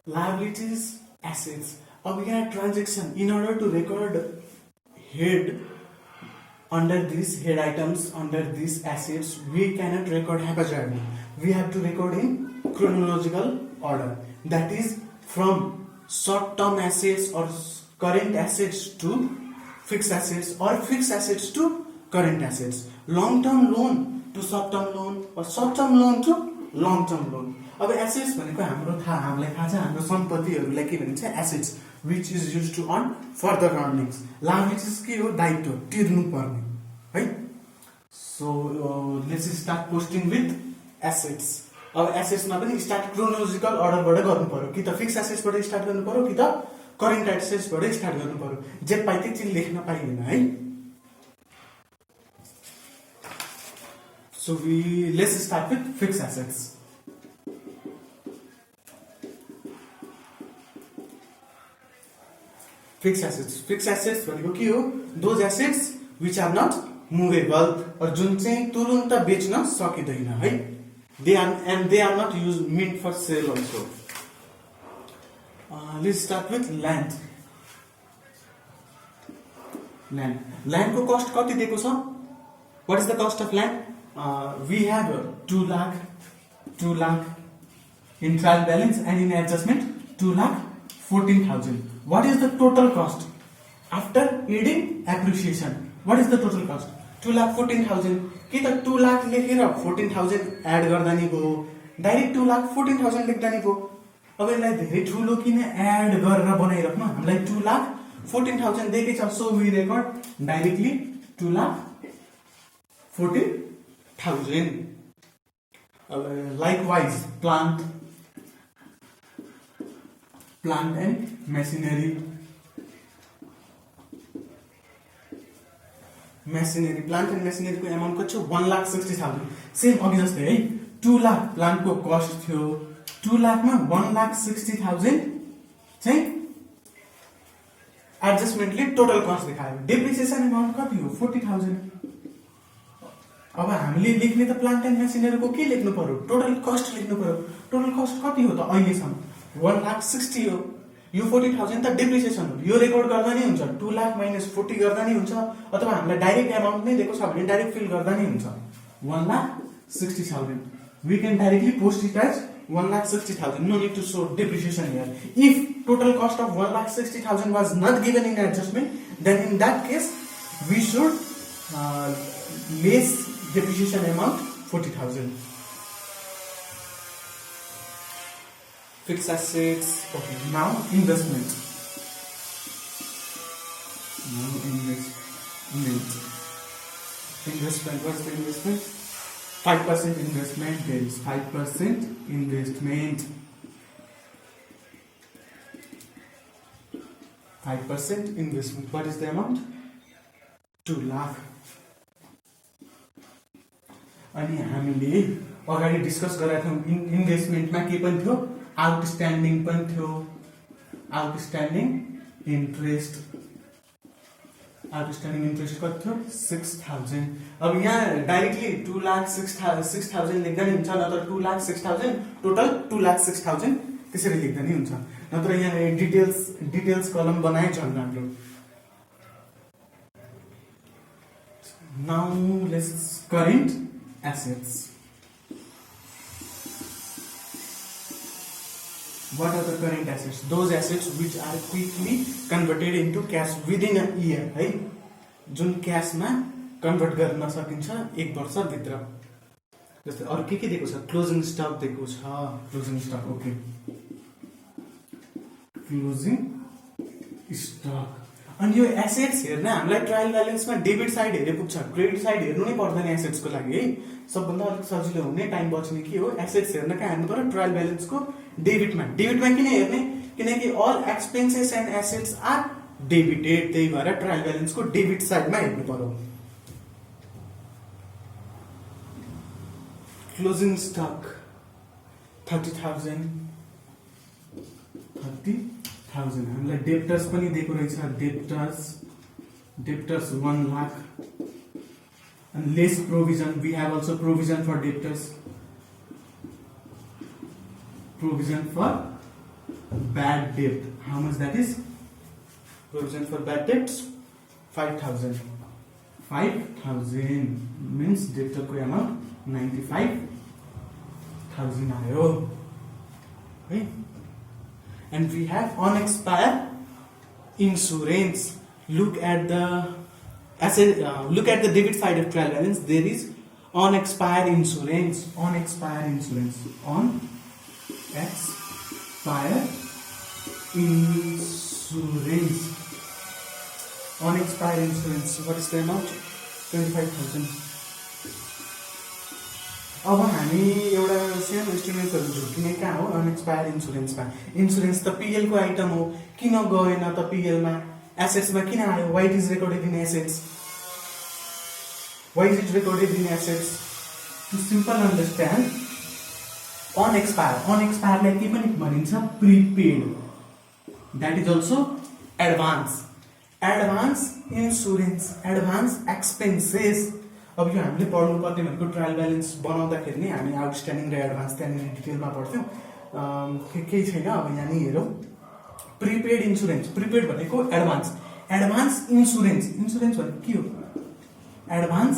Liabilities, assets. अब यहाँ transaction, in order to record head under these head items, under these assets, we cannot record haphazardly. We have to record in chronological order. That is from short-term assets or current assets to fixed assets or fixed assets to current assets. Long-term loan to short-term loan or short-term loan to long-term loan. अब assets भनेको हामीलाई थाहा छ हाम्रो सम्पत्तिहरूलाई के भनिन्छ assets which is used to earn further earnings. Liabilities के हो दायित्व तिर्नु पर्ने है. So let's start posting with assets. अब एसेट्स मा पनि स्टार्ट क्रोनोलोजिकल अर्डरबाट गर्नु पर्यो कि त फिक्स एसेट्स बाट स्टार्ट गर्नु पर्यो कि त करेन्ट एसेट्स बाट स्टार्ट गर्नु पर्यो. जे पाइ त्यही चीज लेख्न पाइदैन है. So let's start with fixed assets. Fixed assets भनेको के हो? Those assets which are not movable और जुन चाहिँ तुरुन्त बेच्न सकिदैन है. They are not used meant for sale also. Let's start with land. Land को cost कति दिएको छ? What is the cost of land? We have 2 lakh in trial balance and in adjustment 2,14,000. What is the total cost after adding appreciation? What is the total cost? 2,14,000. कि त 2 लाख लेखेर 14,000 add गर्दा नि भयो. डाइरेक्ट 2,14,000 लेख्दा नि भयो. अब यसलाई धेरै ठुलो किन एड गरेर बनाइराख्नु. हामीलाई 2,14,000 दिएकै छ. So we record directly 2,14,000. Likewise, plant and machinery. Plant and machinery को अमाउन्ट कति छ? 1,60,000. सेम अघि जस्तै है. 2 लाख प्लान्ट को कस्ट थियो. 2 लाख मा 1,60,000 चाहिँ एडजस्टमेन्टले टोटल कस्ट देखायो. डेप्रिसिएसन अमाउन्ट कति हो? 40,000. अब हामीले लेख्ने त प्लान्ट एन्ड मेसिनरी को के लेख्नु पर्यो? टोटल कस्ट लेख्नु पर्यो. टोटल कस्ट कति हो त अहिले सम्म? 1,60,000 हो. यो 40,000 त डेप्रिसिएसन हो. यो रेकर्ड गर्दा नै हुन्छ. 2 लाख माइनस 40 गर्दा नै हुन्छ. अथवा हामीलाई डाइरेक्ट अमाउन्ट नै दिएको छ भने डाइरेक्ट फिल गर्दा नै हुन्छ. 1,60,000. We can directly post it as 1,60,000. No need to show depreciation here. If total cost of 1,60,000 was not given in adjustment, then in that case we should less depreciation amount 40,000. Fixed assets. Okay, now investment. Investment. What's the investment? 5% investment. There is 5% investment. 5% investment. What is the amount? 2 lakh. अनि हामीले अगाडि discuss गरेका थियौं इन्भेस्टमेन्टमा के पनि थियो? Outstanding पनि थियो. आउटस्ट्यान्डिङ इन्ट्रेस्ट कति थियो? 6,000. अब यहाँ डाइरेक्टली 2,06,000 लेख्दा नि हुन्छ. नत्र 2,06,000 टोटल 2,06,000 त्यसरी लेख्दा नि हुन्छ. नत्र यहाँ डिटेल्स कलम बनाए झन् राम्रो. Now let's current assets. What are the current assets? Those assets which are quickly converted into cash within a year. है जुन क्याश मा कन्भर्ट गर्न सकिन्छ 1 वर्ष भित्र. जस्तै अरु के दिएको छ? क्लोजिङ स्टक दिएको छ. Closing stuck. Okay, closing stuck. अनि यो एसेट्स हेर्न हामीलाई ट्रायल ब्यालेन्समा डेबिट साइड हेरे पुग्छ. क्रेडिट साइड हेर्नु नै पर्दैन एसेट्स को लागि है. सबभन्दा अलिक सजिलो हुने टाइम बच्ने के हो? एसेट्स हेर्न कहाँ हेर्नु पर्यो? ट्रायल ब्यालेन्स को डेबिटमा. किन हेर्ने? किनकि all expenses and assets are debited. त्यही भएर ट्रायल ब्यालेन्स को डेबिट साइडमा हेर्नु पर्यो. Closing stock 30,000. हामीलाई डेप्टर्स पनि दिएको रहेछ. Debtors 1 lakh. and less provision. We have also provision for debtors. Provision for bad debt. How much that is? Provision for bad debts 5,000. 5,000 means debtor को amount 95,000 आयो है. And we have unexpired insurance. Look at the look at the debit side of trial balance. There is unexpired insurance. Unexpired insurance. Unexpired insurance. Unexpired insurance. What is the amount? 25,000. अब हामी एउटा सानो एस्टिमेटहरु झुकिने कहाँ हो? Unexpired इन्सुरेन्समा. Insurance त PL को item हो. किन गएन त पीएल मा? एसेट्स मा किन आयो? Why it is recorded in assets? Why is it recorded in assets? To simple understand, unexpired. Unexpired like के पनि भनिन्छ prepaid. That is also advance. Advance insurance, advance expenses. अब यो हामीले पढ्नु पर्ने भनेको ट्रायल ब्यालेन्स बनाउँदाखेरि नै हामी आउटस्ट्यान्डिङ र एडभान्स त्यहाँनिर डिटेलमा पढ्थ्यौं. केही छैन. अब यहाँ नि हेरौँ. Prepaid insurance. प्रिपेड भनेको एडभान्स. Advance insurance. इन्सुरेन्स भनेको के हो? एडभान्स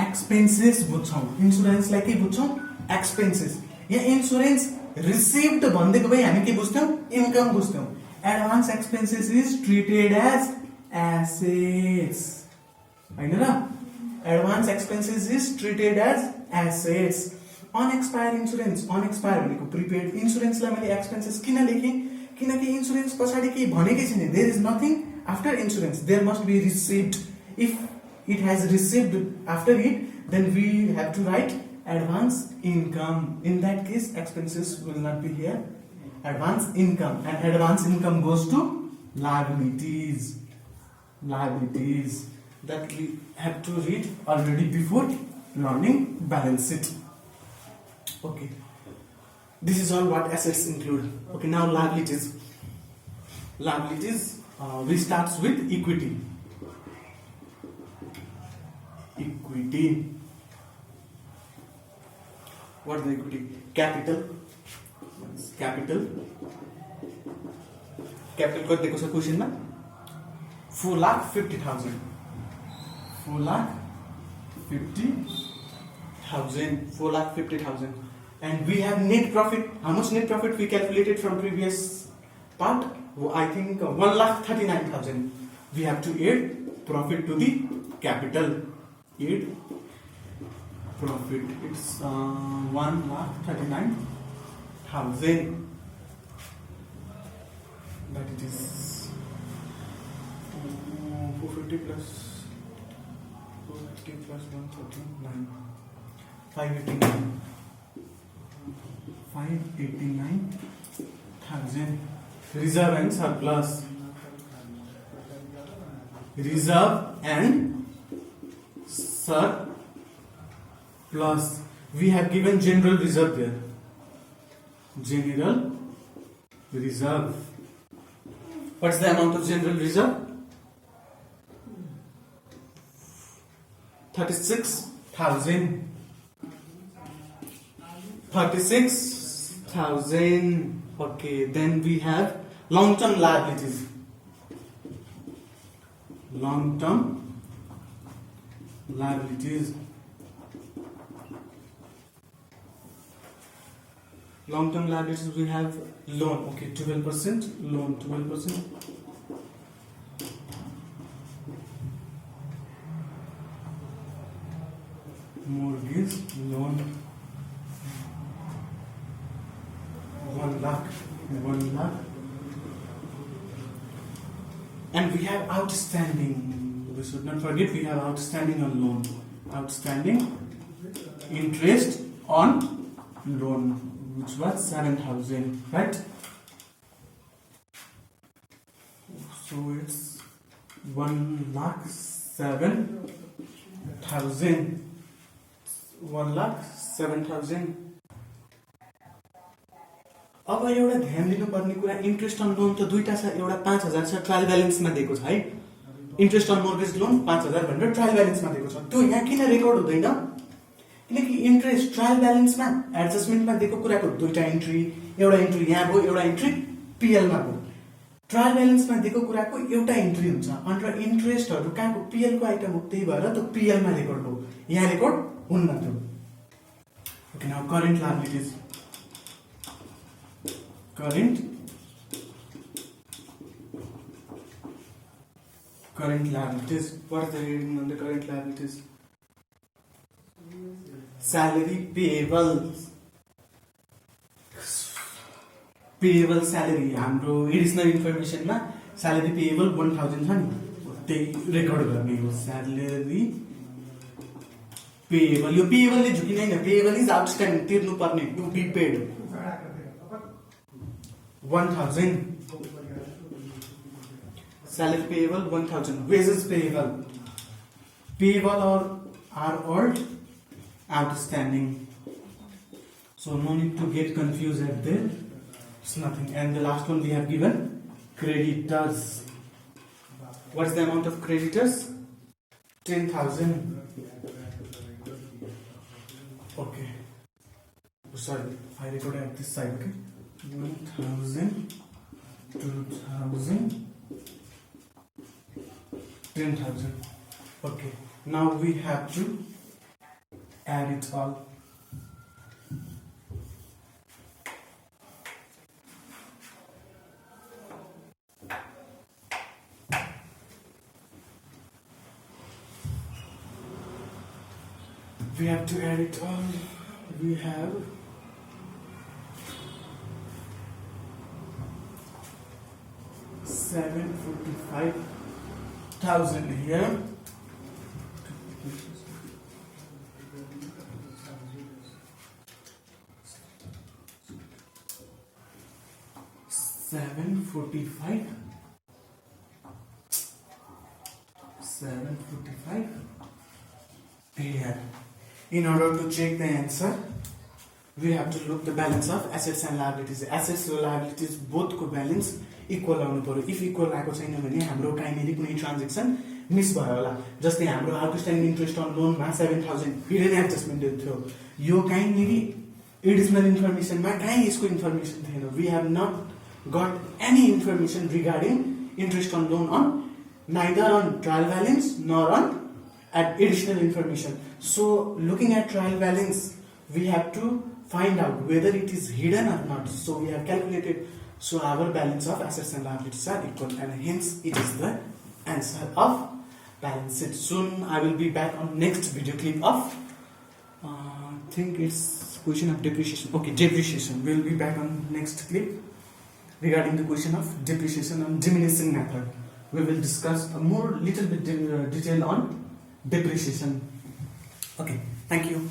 एक्सपेन्सेस बुझ्छौं. इन्सुरेन्सलाई के बुझ्छौं? एक्सपेन्सेस. यहाँ इन्सुरेन्स रिसिभ्ड भन्दैको भए हामी के बुझ्थ्यौं? इन्कम बुझ्थ्यौं. Advance expenses is treated as assets. हैन र? Advance expenses is treated as assets. Unexpired insurance. Unexpired भनेको प्रिपेड. इन्सुरेन्सलाई मैले एक्सपेन्सेस किन लेखेँ? किनकि इन्सुरेन्स पछाडि केही भनेकै छैन. There is nothing after insurance. There must be received. If it has received after it, then we have to write advance income. In that case, expenses will not be here. Advance income, and advance income goes to liabilities. Liabilities that we have to read already before learning balance sheet. Okay, this is all what assets include. Okay, now liabilities. Liabilities we starts with equity. Equity. What is the equity? Capital. Capital. Capital को देखो sir question में 4,50,000. 4,50,000. 4,50,000. And we have net profit. How much net profit we calculated from previous part? I think 1,39,000. We have to add profit to the capital. Add profit. It's 1,39,000. That it is 450 plus 450 plus 139. 589. 589,000. Reserve and surplus. Reserve and surplus. We have given general reserve there. General reserve. What's the amount of general reserve? 36,000. 36,000. Okay, then we have long-term liabilities. Long-term liabilities. Long-term liabilities we have loan. Okay, 12% loan. 12%. Mortgage loan. 1 lakh. 1 lakh. And we have outstanding. We should not forget we have outstanding on loan. Outstanding interest on loan, which was 7,000, right? So it's 1,07,000. 1,07,000. अब एउटा ध्यान दिनुपर्ने कुरा interest अन loan त दुईटा छ. एउटा 5,000 छ ट्रायल ब्यालेन्समा दिएको छ है. इन्ट्रेस्ट अन मोर्गेज लोन 5,000 भनेर ट्रायल ब्यालेन्समा दिएको छ. त्यो यहाँ किन रेकर्ड हुँदैन? किनकि इन्ट्रेस्ट ट्रायल ब्यालेन्समा एडजस्टमेन्टमा दिएको कुराको दुईटा इन्ट्री, एउटा इन्ट्री यहाँ भयो, एउटा इन्ट्री पिएलमा गयो ट्रायल ब्यालेन्समा दिएको कुराको एउटा इन्ट्री हुन्छ अन्डर इन्ट्रेस्टहरू कहाँको पिएलको आइटम हो त्यही भएर त्यो पिएलमा रेकर्ड हो यहाँ रेकर्ड हुन्न त्यो okay now current liabilities current liabilities. What is the reading on the current liabilities? Salary payable salary हाम्रो एडिसनल इन्फर्मेसनमा salary payable 1000 छ नि त्यही रेकर्ड गर्ने हो salary payable यो payable ले झुकिँदैन payable is outstanding तिर्नु पर्ने to be paid 1000 salary payable 1000 wages payable are all outstanding so no need to get confused at there it's nothing and the last one we have given creditors what is the amount of creditors 10,000 okay sorry I recorded at this side okay 1,000 2,000 10,000 okay now we have to add it all we have to add it all we have 745,000 here Seven forty-five here. In order to check the answer, we have to look the balance of assets and liabilities. Assets and liabilities both को balance equal आउनु पर्यो. If equal आएको छैन भने हाम्रो काहीँनिर कुनै transaction miss भयो होला. जस्तै हाम्रो आउटस्ट्यान्डिङ इन्ट्रेस्ट अन लोनमा 7,000 हिडन एडजस्टमेन्ट थियो. यो काहीँनिर एडिसनल इन्फर्मेसनमा काहीँ यसको इन्फर्मेसन थिएन. We have not got any information regarding interest on loan on neither on trial balance nor on additional information. So looking at trial balance, we have to find out whether it is hidden or not. So we have calculated. So our balance of assets and liabilities are equal, and hence it is the answer of balance sheet. Soon I will be back on next video clip of I think it's question of depreciation. Okay, depreciation. We will be back on next clip regarding the question of depreciation on diminishing method. We will discuss a more little bit detail on depreciation. Okay, thank you.